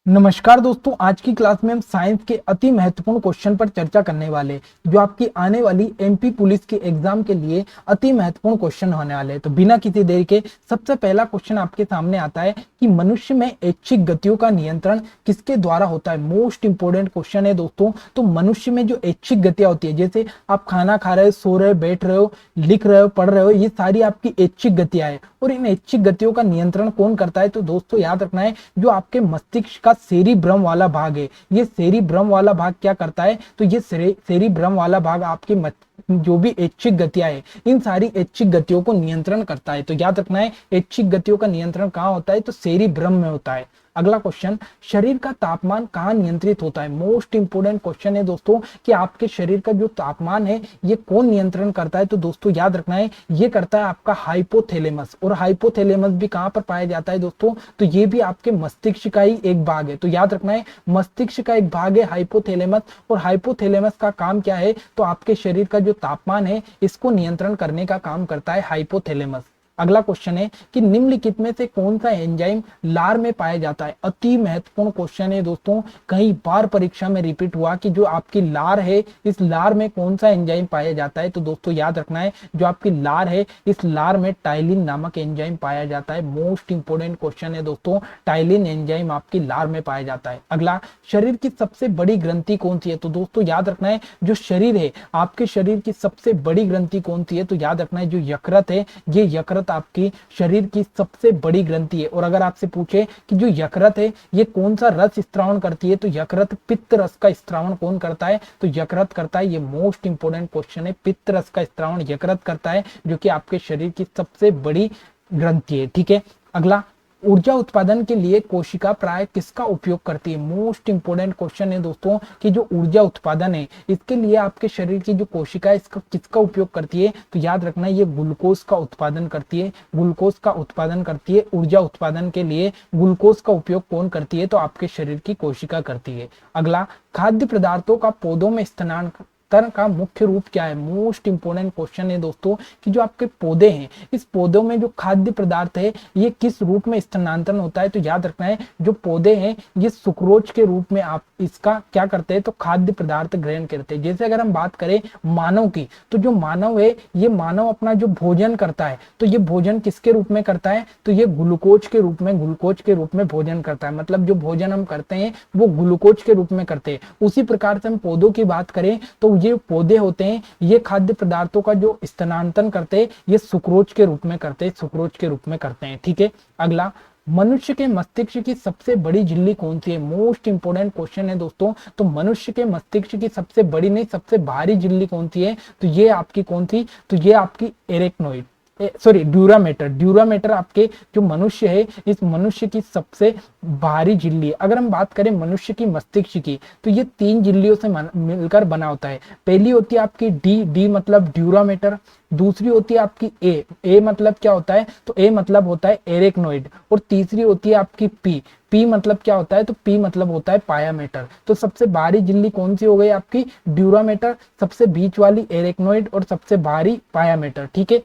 नमस्कार दोस्तों, आज की क्लास में हम साइंस के अति महत्वपूर्ण क्वेश्चन पर चर्चा करने वाले जो आपकी आने वाली एमपी पुलिस के एग्जाम के लिए अति महत्वपूर्ण क्वेश्चन होने वाले हैं। तो बिना किसी देरी के सबसे पहला क्वेश्चन आपके सामने आता है कि मनुष्य में ऐच्छिक गतियों का नियंत्रण किसके द्वारा होता है। मोस्ट इंपोर्टेंट क्वेश्चन है दोस्तों। तो मनुष्य में जो ऐच्छिक गतियां होती है, जैसे आप खाना खा रहे हो, सो रहे हो, बैठ रहे हो, लिख रहे हो, पढ़ रहे हो, ये सारी आपकी ऐच्छिक गतियां है। और इन ऐच्छिक गतियों का नियंत्रण कौन करता है? तो दोस्तों याद रखना है, जो आपके मस्तिष्क का सेरिब्रम वाला भाग है। ये सेरिब्रम वाला भाग क्या करता है? तो ये सेरिब्रम वाला भाग आपकी जो भी ऐच्छिक गतियां है, इन सारी ऐच्छिक गतियों को नियंत्रण करता है। तो याद रखना है, ऐच्छिक गतियों का नियंत्रण कहाँ होता है? तो सेरिब्रम में होता है। अगला क्वेश्चन, शरीर का तापमान कहाँ नियंत्रित होता है? मोस्ट इंपोर्टेंट क्वेश्चन है दोस्तों कि आपके शरीर का जो तापमान है ये कौन नियंत्रण करता है? तो दोस्तों याद रखना है, ये करता है आपका हाइपोथैलेमस। और हाइपोथैलेमस भी कहाँ पर पाया जाता है दोस्तों? तो ये भी आपके मस्तिष्क का ही एक भाग है। तो याद रखना है, मस्तिष्क का एक भाग है हाइपोथैलेमस। और हाइपोथैलेमस का काम क्या है? तो आपके शरीर का जो तापमान है इसको नियंत्रण करने का काम करता है हाइपोथैलेमस। अगला क्वेश्चन है कि निम्नलिखित में से कौन सा एंजाइम लार में पाया जाता है? अति महत्वपूर्ण क्वेश्चन है दोस्तों, कई बार परीक्षा में रिपीट हुआ कि जो आपकी लार है, इस लार में कौन सा एंजाइम पाया जाता है? तो दोस्तों याद रखना है, जो आपकी लार है, इस लार में टाइलिन नामक एंजाइम पाया जाता है। मोस्ट इंपोर्टेंट क्वेश्चन है दोस्तों, टाइलिन एंजाइम आपकी लार में पाया जाता है। अगला, शरीर की सबसे बड़ी ग्रंथि कौन सी है? तो दोस्तों याद रखना है, जो शरीर है, आपके शरीर की सबसे बड़ी ग्रंथि कौन सी है? तो याद रखना है, जो यकृत है, ये यकृत आपकी शरीर की सबसे बड़ी ग्रंथि है। और अगर आपसे पूछे कि जो यकृत है ये कौन सा रस स्त्रावण करती है, तो यकृत पित्त रस का स्त्रावण कौन करता है? तो यकृत करता है। ये मोस्ट इंपोर्टेंट क्वेश्चन है, पित्त रस का स्त्रावण यकृत करता है, जो कि आपके शरीर की सबसे बड़ी ग्रंथि है। ठीक है। अगला, ऊर्जा उत्पादन के लिए कोशिका प्राय किसका उपयोग करती है? मोस्ट इंपोर्टेंट क्वेश्चन है दोस्तों कि जो ऊर्जा उत्पादन है इसके लिए आपके शरीर की जो कोशिका है इसका किसका उपयोग करती है? तो याद रखना, ये ग्लूकोज का उत्पादन करती है। ग्लूकोज का उत्पादन करती है। ऊर्जा उत्पादन के लिए ग्लूकोज का उपयोग कौन करती है? तो आपके शरीर की कोशिका करती है। अगला, खाद्य पदार्थों का पौधों में स्थानांतरण का मुख्य रूप क्या है? मोस्ट इंपोर्टेंट क्वेश्चन है दोस्तों कि जो आपके पौधे हैं, इस पौधों में जो खाद्य पदार्थ है ये किस रूप में स्थानांतरण होता है? तो याद रखना है, जो पौधे हैं ये सुक्रोज के रूप में आप इसका क्या करते हैं? तो खाद्य पदार्थ ग्रहण करते हैं। जैसे अगर हम बात करें मानव की, तो जो मानव है, ये मानव अपना जो भोजन करता है, तो ये भोजन किसके रूप में करता है? तो ये ग्लूकोज के रूप में, ग्लूकोज के रूप में भोजन करता है। मतलब जो भोजन हम करते हैं वो ग्लूकोज के रूप में करते हैं। उसी प्रकार से हम पौधों की बात करें तो ये पौधे होते हैं, ये खाद्य पदार्थों का जो स्थानांतरण करते हैं ये सुक्रोज के रूप में करते हैं, सुक्रोज के रूप में करते हैं। ठीक है। अगला, मनुष्य के मस्तिष्क की सबसे बड़ी झिल्ली कौन सी है? मोस्ट इंपोर्टेंट क्वेश्चन है दोस्तों। तो मनुष्य के मस्तिष्क की सबसे बड़ी नहीं, सबसे भारी झिल्ली कौन सी है? तो ये आपकी कौन सी? तो ये आपकी एरेक्नोइड, सॉरी ड्यूरामेटर। ड्यूरामेटर आपके जो मनुष्य है, इस मनुष्य की सबसे भारी झिल्ली है। अगर हम बात करें मनुष्य की मस्तिष्क की, तो ये 3 झिल्लियों से मिलकर बना होता है। पहली होती है आपकी डी, डी मतलब ड्यूरामेटर। दूसरी होती है आपकी ए, ए मतलब क्या होता है? तो ए मतलब होता है एरेक्नोइड। और तीसरी होती है आपकी पी, पी मतलब क्या होता है? तो पी मतलब होता है पायामेटर। तो सबसे भारी झिल्ली कौन सी हो गई आपकी? ड्यूरामेटर, सबसे बीच वाली एरेक्नोइड और सबसे भारी पायामेटर। ठीक है।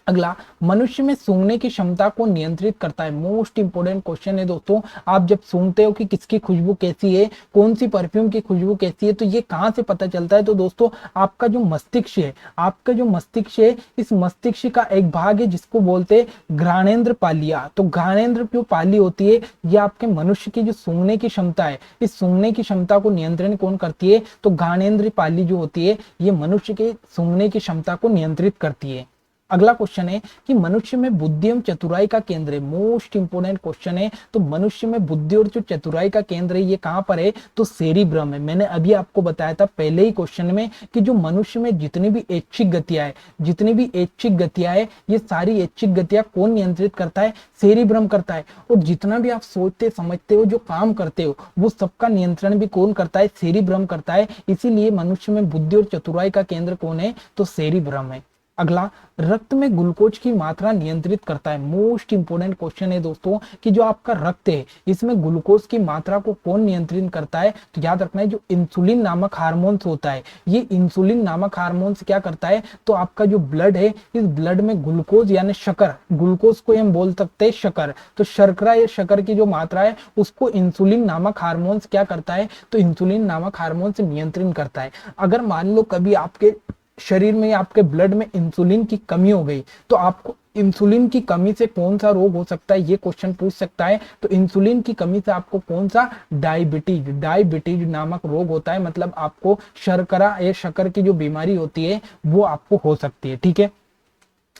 अगला, मनुष्य में सूंघने की क्षमता को नियंत्रित करता है। मोस्ट इंपोर्टेंट क्वेश्चन है दोस्तों। आप जब सूंघते हो कि किसकी खुशबू कैसी है, कौन सी परफ्यूम की खुशबू कैसी है, तो ये कहां से पता चलता है? तो दोस्तों आपका जो मस्तिष्क है, आपका जो मस्तिष्क है, इस मस्तिष्क का एक भाग है जिसको बोलते हैं घ्राणेंद्र पालिया। तो घ्राणेंद्र जो पाली होती है, ये आपके मनुष्य की जो सूंघने की क्षमता है, इस सूंघने की क्षमता को नियंत्रण कौन करती है? तो घ्राणेंद्र पाली जो होती है, ये मनुष्य के सूंघने की क्षमता को नियंत्रित करती है। अगला क्वेश्चन है कि मनुष्य में बुद्धि एवं चतुराई का केंद्र है। मोस्ट इंपोर्टेंट क्वेश्चन है। तो मनुष्य में बुद्धि और जो चतुराई का केंद्र है ये कहां पर है? तो सेरिब्रम है। मैंने अभी आपको बताया था पहले ही क्वेश्चन में कि जो मनुष्य में जितनी भी ऐच्छिक गतियां है, जितनी भी ऐच्छिक गतियां है, ये सारी ऐच्छिक गतियां कौन नियंत्रित करता है? सेरिब्रम करता है। और जितना भी आप सोचते समझते हो, जो काम करते हो, वो सबका नियंत्रण भी कौन करता है? सेरिब्रम करता है। इसीलिए मनुष्य में बुद्धि और चतुराई का केंद्र कौन है? तो सेरिब्रम है। अगला, रक्त में ग्लूकोज की मात्रा नियंत्रित करता है। मोस्ट इंपोर्टेंट क्वेश्चन है दोस्तों कि जो आपका रक्त है इसमें ग्लूकोज की मात्रा को कौन नियंत्रित करता है? तो याद रखना है जो इंसुलिन नामक हार्मोन्स होता है, ये इंसुलिन नामक हार्मोन्स क्या करता है? तो आपका जो ब्लड है इस ब्लड में ग्लूकोज यानी शक्कर, ग्लूकोज को हम बोल सकते हैं शक्कर, तो शर्करा या शक्कर की जो मात्रा है उसको इंसुलिन नामक हार्मोन्स क्या करता है? तो इंसुलिन नामक हार्मोन्स नियंत्रित करता है। अगर मान लो कभी आपके शरीर में, आपके ब्लड में इंसुलिन की कमी हो गई तो आपको इंसुलिन की कमी से कौन सा रोग हो सकता है, ये क्वेश्चन पूछ सकता है। तो इंसुलिन की कमी से आपको कौन सा? डायबिटीज नामक रोग होता है, मतलब आपको शर्करा या शक्कर की जो बीमारी होती है वो आपको हो सकती है। ठीक है।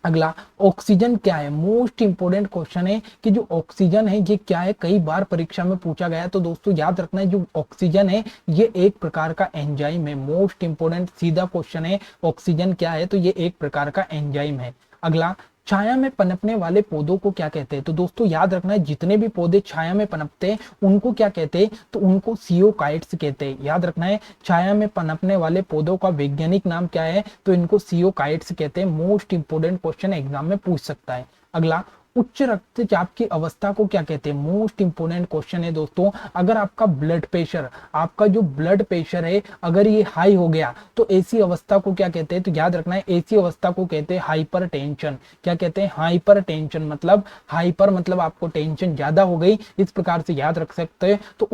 अगला, ऑक्सीजन क्या है? मोस्ट इंपोर्टेंट क्वेश्चन है कि जो ऑक्सीजन है ये क्या है, कई बार परीक्षा में पूछा गया है। तो दोस्तों याद रखना है जो ऑक्सीजन है ये एक प्रकार का एंजाइम है। मोस्ट इंपोर्टेंट सीधा क्वेश्चन है, ऑक्सीजन क्या है? तो ये एक प्रकार का एंजाइम है। अगला, छाया में पनपने वाले पौधों को क्या कहते हैं? तो दोस्तों याद रखना है जितने भी पौधे छाया में पनपते हैं उनको क्या कहते हैं? तो उनको सियोकाइट्स कहते हैं। याद रखना है छाया में पनपने वाले पौधों का वैज्ञानिक नाम क्या है? तो इनको सियोकाइट्स कहते हैं। मोस्ट इंपोर्टेंट क्वेश्चन एग्जाम में पूछ सकता है। अगला, उच्च रक्तचाप की अवस्था को क्या कहते हैं? मोस्ट इंपोर्टेंट क्वेश्चन है दोस्तों। अगर आपका ब्लड प्रेशर, आपका जो ब्लड प्रेशर है अगर ये हाई हो गया तो ऐसी अवस्था को क्या कहते हैं? तो याद रखना है ऐसी अवस्था को कहते हैं हाइपर टेंशन। क्या कहते हैं? हाइपर टेंशन, मतलब हाइपर मतलब आपको टेंशन ज्यादा हो गई, इस प्रकार से याद रख सकते हैं। तो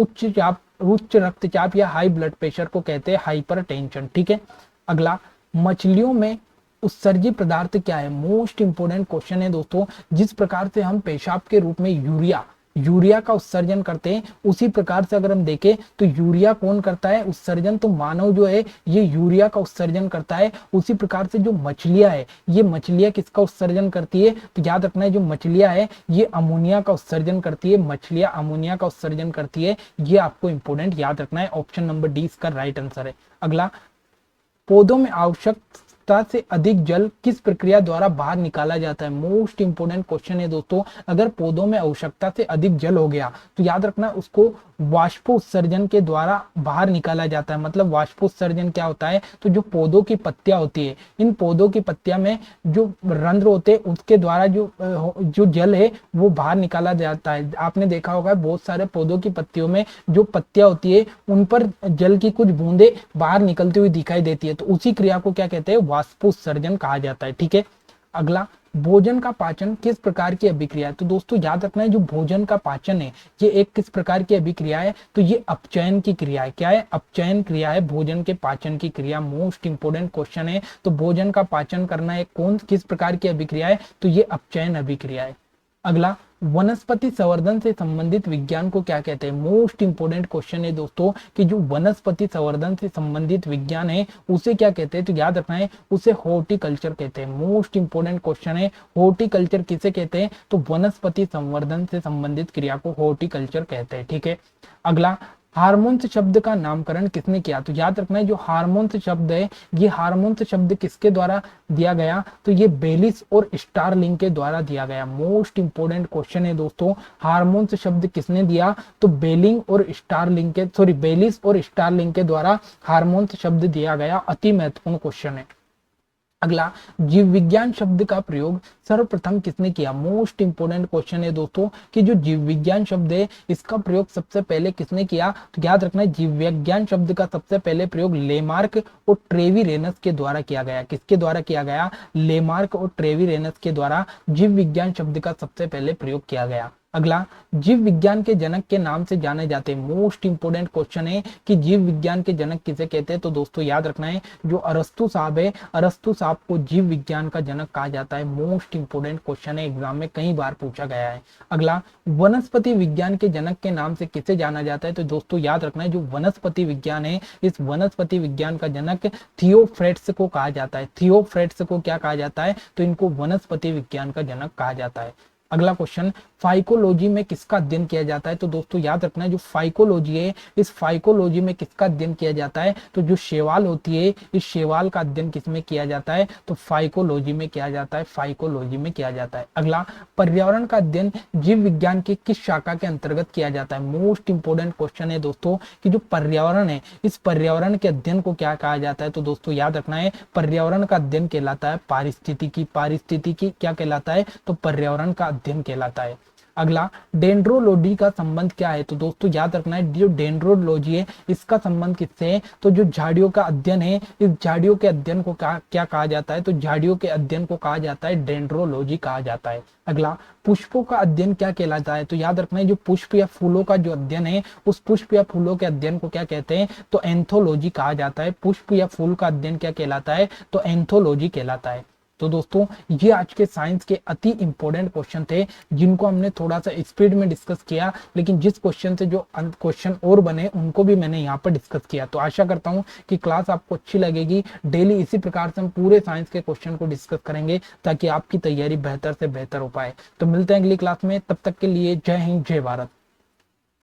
उच्च रक्तचाप या हाई ब्लड प्रेशर को कहते हैं हाइपर टेंशन। ठीक है। अगला, मछलियों में उत्सर्जित पदार्थ क्या है? मोस्ट इंपोर्टेंट क्वेश्चन है दोस्तों। जिस प्रकार से हम पेशाब के रूप में यूरिया का उत्सर्जन करते हैं उसी प्रकार से अगर हम देखें तो यूरिया कौन करता है उत्सर्जन? तो मानव जो है ये यूरिया का उत्सर्जन करता है। उसी प्रकार से जो मछलियां है ये मछलियां किसका उत्सर्जन करती है? तो याद रखना है जो मछलियां है ये अमोनिया का उत्सर्जन करती है। मछलियां अमोनिया का उत्सर्जन करती है, ये आपको इंपोर्टेंट याद रखना है। ऑप्शन नंबर डी इसका राइट आंसर है। अगला, पौधों में आवश्यकता से अधिक जल किस प्रक्रिया द्वारा बाहर निकाला जाता है? मोस्ट इंपोर्टेंट क्वेश्चन है दोस्तों। अगर पौधों में आवश्यकता से अधिक जल हो गया तो याद रखना उसको वाष्पोत्सर्जन के द्वारा बाहर निकाला जाता है। मतलब वाष्पोत्सर्जन क्या होता है? तो जो पौधों की पत्तियां होती है, इन पौधों की पत्तियां में जो रंध्र होते हैं उसके द्वारा जो जल है वो बाहर निकाला जाता है। आपने देखा होगा बहुत सारे पौधों की पत्तियों में जो पत्तियां होती है उन पर जल की कुछ बूंदे बाहर निकलती हुई दिखाई देती है, तो उसी क्रिया को क्या कहते हैं? वाष्पोत्सर्जन कहा जाता है। ठीक है। अगला, भोजन का पाचन किस प्रकार की अभिक्रिया है? तो दोस्तों याद रखना है जो भोजन का पाचन है ये एक किस प्रकार की अभिक्रिया है? तो ये अपचयन की क्रिया है। क्या है? अपचयन क्रिया है भोजन के पाचन की क्रिया। मोस्ट इंपोर्टेंट क्वेश्चन है। तो भोजन का पाचन करना है किस प्रकार की अभिक्रिया है? तो ये अपचयन अभिक्रिया है। अगला, वनस्पति संवर्धन से संबंधित विज्ञान को क्या कहते हैं? मोस्ट इंपोर्टेंट क्वेश्चन है दोस्तों कि जो वनस्पति संवर्धन से संबंधित विज्ञान है उसे क्या कहते हैं? तो याद रखना है उसे हॉर्टिकल्चर कहते हैं। मोस्ट इंपोर्टेंट क्वेश्चन है, हॉर्टिकल्चर किसे कहते हैं? तो वनस्पति संवर्धन से संबंधित क्रिया को हॉर्टिकल्चर कहते हैं। ठीक है। अगला, हार्मोन्स शब्द का नामकरण किसने किया? तो याद रखना है जो हार्मोन्स शब्द है ये हार्मोन्स शब्द किसके द्वारा दिया गया? तो ये बेलिस और स्टारलिंग के द्वारा दिया गया। मोस्ट इंपोर्टेंट क्वेश्चन है दोस्तों, हार्मोन्स शब्द किसने दिया? तो बेलिस और स्टारलिंग के द्वारा हार्मोन्स शब्द दिया गया। अति महत्वपूर्ण क्वेश्चन है। अगला, जीव विज्ञान शब्द का प्रयोग सर्वप्रथम किसने किया? मोस्ट इंपोर्टेंट क्वेश्चन है दोस्तों कि जो जीव विज्ञान शब्द है इसका प्रयोग सबसे पहले किसने किया? तो याद रखना है जीव विज्ञान शब्द का सबसे पहले प्रयोग लेमार्क और ट्रेविरेनस के द्वारा किया गया। किसके द्वारा किया गया? लेमार्क और ट्रेविरेनस के द्वारा जीव विज्ञान शब्द का सबसे पहले प्रयोग किया गया। अगला, जीव विज्ञान के जनक के नाम से जाने जाते हैं। मोस्ट इंपोर्टेंट क्वेश्चन है कि जीव विज्ञान के जनक किसे कहते हैं? तो दोस्तों याद रखना है जो अरस्तु साहब है, अरस्तु साहब को जीव विज्ञान का जनक कहा जाता है। मोस्ट इंपोर्टेंट क्वेश्चन है, एग्जाम में कई बार पूछा गया है। अगला, वनस्पति विज्ञान के जनक के नाम से किसे जाना जाता है? तो दोस्तों याद रखना है जो वनस्पति विज्ञान है इस वनस्पति विज्ञान का जनक थियोफ्रेट्स को कहा जाता है। थियोफ्रेट्स को क्या कहा जाता है? तो इनको वनस्पति विज्ञान का जनक कहा जाता है। अगला क्वेश्चन, फाइकोलॉजी में किसका अध्ययन किया जाता है? तो दोस्तों याद रखना है, जो फाइकोलॉजी है, इस फाइकोलॉजी में किसका अध्ययन किया जाता है? तो जो शैवाल होती है, इस शैवाल का अध्ययन किसमें किया जाता है? तो फाइकोलॉजी में किया जाता है, फाइकोलॉजी में किया जाता है। अगला, पर्यावरण का अध्ययन जीव विज्ञान की किस शाखा के अंतर्गत किया जाता है? मोस्ट इंपोर्टेंट क्वेश्चन है दोस्तों कि जो पर्यावरण है, इस पर्यावरण के अध्ययन को क्या कहा जाता है? तो दोस्तों याद रखना है, पर्यावरण का अध्ययन कहलाता है पारिस्थितिकी। पारिस्थितिकी क्या कहलाता है? तो पर्यावरण का अध्ययन कहलाता है। अगला, डेंड्रोलॉजी का संबंध क्या है? तो दोस्तों याद रखना है, जो डेंड्रोलॉजी है, इसका संबंध किससे है? तो जो झाड़ियों का अध्ययन है, इस झाड़ियों के अध्ययन को क्या कहा जाता है? तो झाड़ियों के अध्ययन को कहा जाता है डेंड्रोलॉजी कहा जाता है। अगला, पुष्पों का अध्ययन क्या कहलाता है? तो याद रखना है, जो पुष्प या फूलों का जो अध्ययन है, उस पुष्प या फूलों के अध्ययन को क्या कहते हैं? तो एंथोलॉजी कहा जाता है। पुष्प या फूल का अध्ययन क्या कहलाता है? तो एंथोलॉजी कहलाता है। तो दोस्तों ये आज के साइंस के अति इंपॉर्टेंट क्वेश्चन थे, जिनको हमने थोड़ा सा स्पीड में डिस्कस किया, लेकिन जिस क्वेश्चन से जो क्वेश्चन और बने उनको भी मैंने यहाँ पर डिस्कस किया। तो आशा करता हूँ कि क्लास आपको अच्छी लगेगी। डेली इसी प्रकार से हम पूरे साइंस के क्वेश्चन को डिस्कस करेंगे, ताकि आपकी तैयारी बेहतर से बेहतर हो पाए। तो मिलते हैं अगली क्लास में, तब तक के लिए जय हिंद, जय भारत।